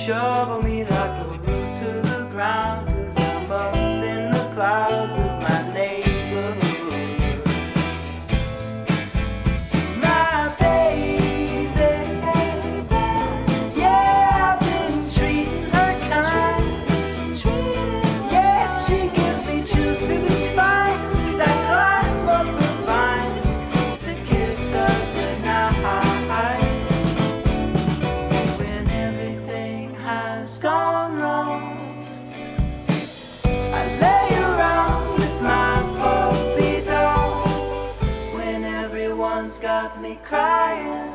Shovel me like a root to the ground, 'cause I'm up in the clouds of my neighborhood. My baby, yeah, I've been treating her kind. Yeah, she gives me chills to the spine as I climb up the vine to kiss her goodnight. When everything has gone wrong, I lay around with my puppy dog. When everyone's got me crying,